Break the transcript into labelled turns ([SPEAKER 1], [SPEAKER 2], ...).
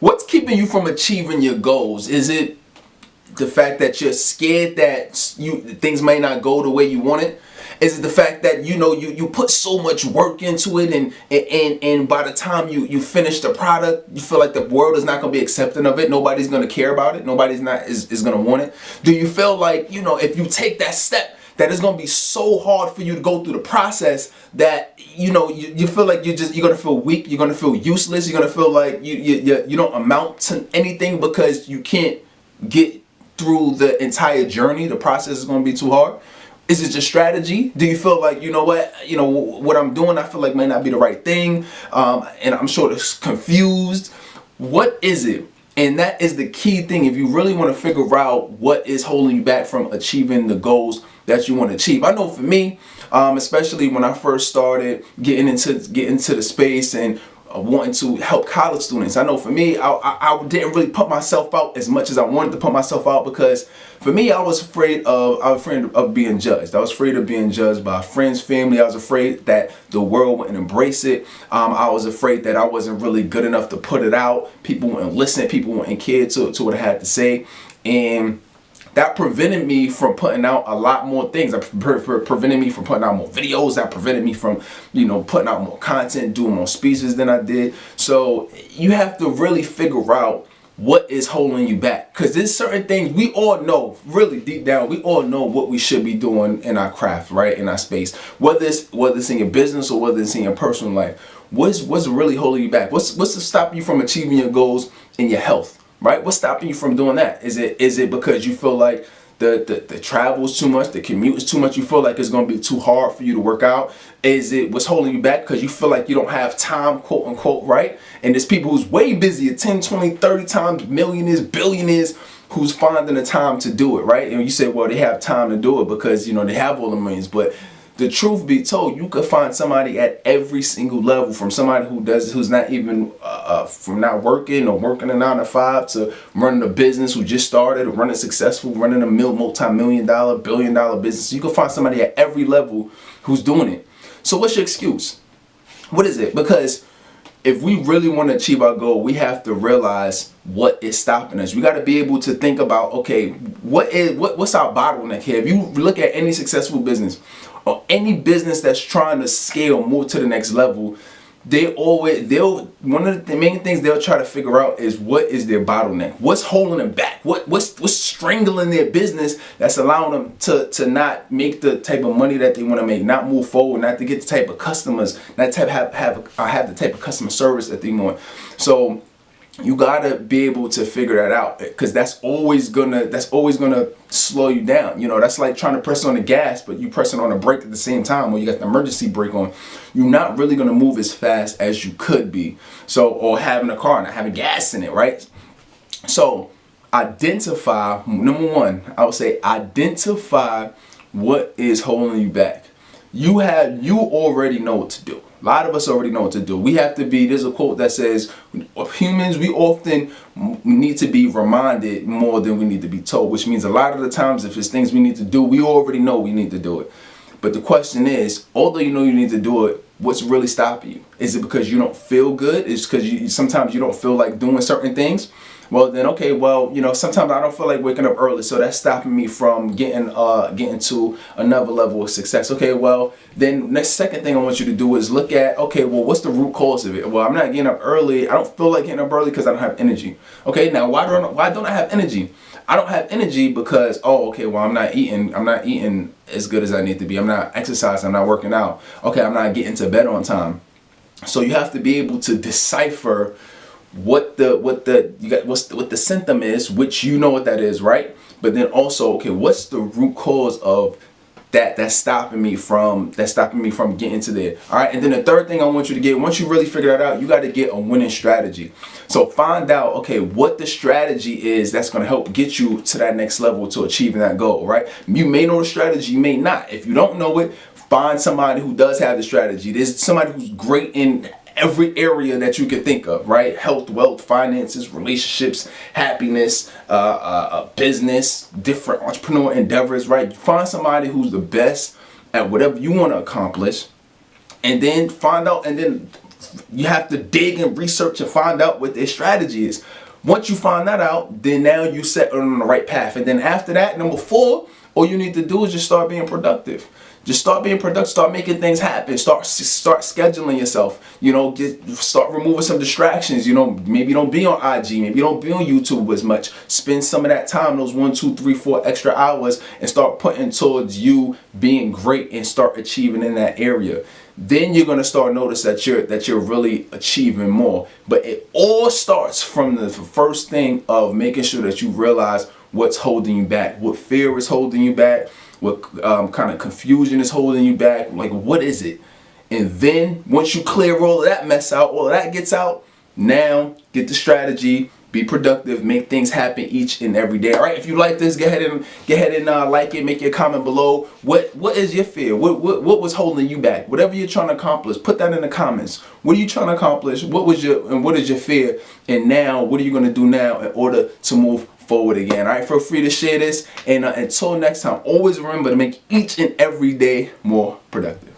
[SPEAKER 1] What's keeping you from achieving your goals? Is it the fact that you're scared that things may not go the way you want it? Is it the fact that you put so much work into it, and by the time you finish the product, you feel like the world is not going to be accepting of it? Nobody's going to care about it. Nobody's not is going to want it. Do you feel like if you take that step, that it's going to be so hard for you to go through the process that you feel like you're going to feel weak, you're going to feel useless, you're going to feel like you don't amount to anything because you can't get through the entire journey? The process is going to be too hard. Is it just strategy? Do you feel like what I'm doing, I feel like may not be the right thing, and I'm sort of confused? What is it? And that is the key thing. If you really want to figure out what is holding you back from achieving the goals that you want to achieve. I know for me, especially when I first started getting into the space and wanting to help college students. I know for me, I didn't really put myself out as much as I wanted to put myself out, because for me, I was afraid of being judged. I was afraid of being judged by friends, family. I was afraid that the world wouldn't embrace it. I was afraid that I wasn't really good enough to put it out. People wouldn't listen. People wouldn't care to what I had to say. And that prevented me from putting out a lot more things. That prevented me from putting out more videos. That prevented me from, putting out more content, doing more speeches than I did. So you have to really figure out what is holding you back. Because there's certain things we all know, really deep down, we all know what we should be doing in our craft, right? In our space. Whether it's in your business or whether it's in your personal life. What's really holding you back? What's to stop you from achieving your goals in your health? Right? What's stopping you from doing that? Is it because you feel like the travel is too much, the commute is too much, you feel like it's going to be too hard for you to work out? Is it what's holding you back because you feel like you don't have time, quote unquote, right? And there's people who's way busier, 10, 20, 30 times, millionaires, billionaires, who's finding the time to do it, right? And you say, well, they have time to do it because, they have all the millions. But the truth be told, you could find somebody at every single level, from somebody who's not even from not working or working a 9 to 5 to running a business, who just started, or running successful, running a multi-million-dollar, billion-dollar business. You can find somebody at every level who's doing it. So what's your excuse? What is it? Because if we really want to achieve our goal, we have to realize what is stopping us. We got to be able to think about, okay, what's our bottleneck here? If you look at any successful business or any business that's trying to scale, move to the next level, one of the main things they'll try to figure out is what is their bottleneck? What's holding them back? What's strangling their business that's allowing them to not make the type of money that they want to make, not move forward, not to get the type of customers, not to have the type of customer service that they want. So you gotta be able to figure that out, because that's always gonna slow you down. That's like trying to press on the gas, but you pressing on the brake at the same time, or you got the emergency brake on. You're not really gonna move as fast as you could be. So, or having a car, not having gas in it, right? So identify, number one, I would say identify what is holding you back. You already know what to do. A lot of us already know what to do. We have to be, there's a quote that says, humans, we often need to be reminded more than we need to be told, which means a lot of the times if it's things we need to do, we already know we need to do it. But the question is, although you know you need to do it, what's really stopping you? Is it because you don't feel good? Is it because sometimes you don't feel like doing certain things? Well then, okay, sometimes I don't feel like waking up early, so that's stopping me from getting to another level of success. Okay, well then next second thing I want you to do is look at, okay, well what's the root cause of it? Well, I'm not getting up early. I don't feel like getting up early because I don't have energy. Okay, now why don't I have energy? I don't have energy because, I'm not eating as good as I need to be. I'm not exercising, I'm not working out. Okay, I'm not getting to bed on time. So you have to be able to decipher what the symptom is, which you know what that is, right? But then also, okay, what's the root cause of that's stopping me from getting to there? All right, and then the third thing I want you to get, once you really figure that out, you got to get a winning strategy. So find out, okay, what the strategy is that's going to help get you to that next level, to achieving that goal, right? You may know the strategy, you may not. If you don't know it, find somebody who does have the strategy. There's somebody who's great in every area that you can think of, right? Health, wealth, finances, relationships, happiness, business, different entrepreneur endeavors, right? Find somebody who's the best at whatever you want to accomplish, and then find out, and then You have to dig and research and find out what their strategy is. Once you find that out, then now you set on the right path. And then after that, number 4, all you need to do is just start being productive. Just start being productive. Start making things happen. Start scheduling yourself. You know, start removing some distractions. You know, maybe you don't be on IG. Maybe you don't be on YouTube as much. Spend some of that time, those 1, 2, 3, 4 extra hours, and start putting towards you being great and start achieving in that area. Then you're gonna start notice that you're really achieving more. But it all starts from the first thing of making sure that you realize what's holding you back, what fear is holding you back, what kind of confusion is holding you back, like what is it? And then once you clear all of that mess out, all of that gets out, now get the strategy, be productive, make things happen each and every day. All right, if you like this, go ahead and like it, make your comment below. What is your fear? What was holding you back? Whatever you're trying to accomplish, put that in the comments. What are you trying to accomplish? What is your fear? And now, what are you going to do now in order to move forward again? All right, feel free to share this. And until next time, always remember to make each and every day more productive.